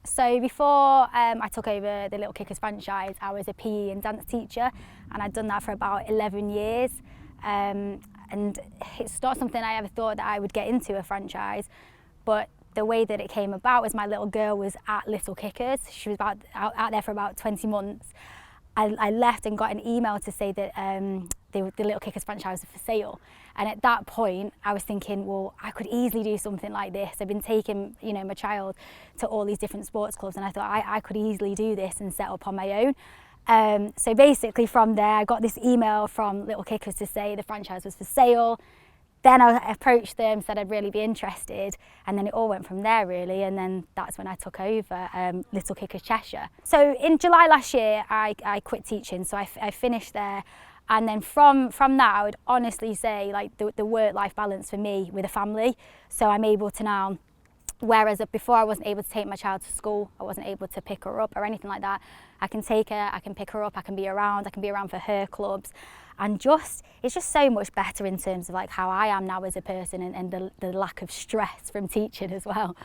So before I took over the Little Kickers franchise, I was a PE and dance teacher, and I'd done that for about 11 years. And it's not something I ever thought that I would get into a franchise, but the way that it came about was my little girl was at Little Kickers. She was out there for about 20 months. I left and got an email to say that the Little Kickers franchise was for sale. And at that point, I was thinking, well, I could easily do something like this. I've been taking, my child to all these different sports clubs, and I thought I could easily do this and set up on my own. So basically from there, I got this email from Little Kickers to say the franchise was for sale. Then I approached them, said I'd really be interested, and then it all went from there really, and then that's when I took over Little Kickers Cheshire. So in July last year, I quit teaching, so I finished there, and then from that I would honestly say like the work-life balance for me with a family, so I'm able to now, whereas before I wasn't able to take my child to school, I wasn't able to pick her up or anything like that, I can take her, I can pick her up, I can be around for her clubs. And it's just so much better in terms of like how I am now as a person, and the lack of stress from teaching as well.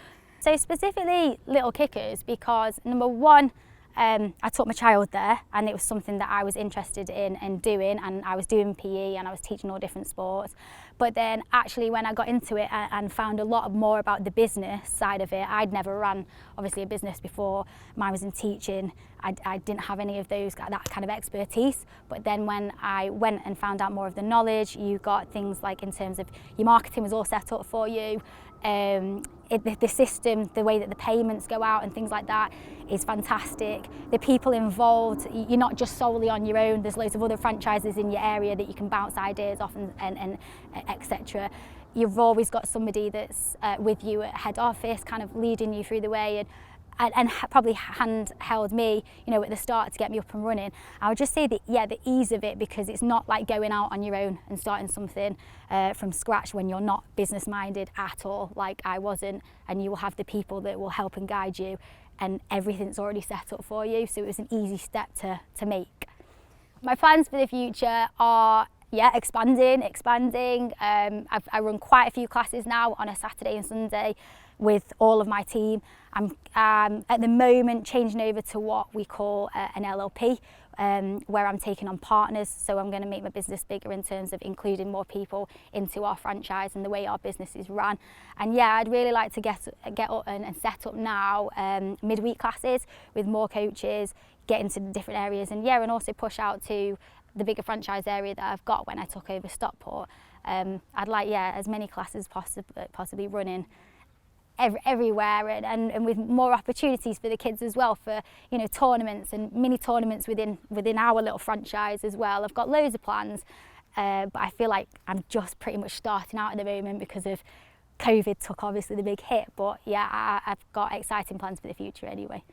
So specifically Little Kickers, because number one, I took my child there, and it was something that I was interested in doing, and I was doing PE and I was teaching all different sports. But then actually when I got into it and found a lot more about the business side of it, I'd never run obviously a business before. Mine was in teaching. I didn't have any of that kind of expertise, but then when I went and found out more of the knowledge, you got things like in terms of your marketing was all set up for you, the system, the way that the payments go out and things like that is fantastic. The people involved, you're not just solely on your own, there's loads of other franchises in your area that you can bounce ideas off and etc. You've always got somebody that's with you at head office, kind of leading you through the way, and probably held me, at the start to get me up and running. I would just say that, the ease of it, because it's not like going out on your own and starting something from scratch when you're not business minded at all, like I wasn't, and you will have the people that will help and guide you, and everything's already set up for you, so it was an easy step to make. My plans for the future are expanding. I run quite a few classes now on a Saturday and Sunday with all of my team. I'm at the moment changing over to what we call an LLP, where I'm taking on partners, so I'm going to make my business bigger in terms of including more people into our franchise and the way our business is run. And I'd really like to get up and set up now midweek classes with more coaches, get into the different areas, and also push out to the bigger franchise area that I've got when I took over Stockport. I'd like as many classes possibly running everywhere, and with more opportunities for the kids as well, for tournaments and mini tournaments within our little franchise as well. I've got loads of plans, but I feel like I'm just pretty much starting out at the moment because of COVID took obviously the big hit, but I've got exciting plans for the future anyway.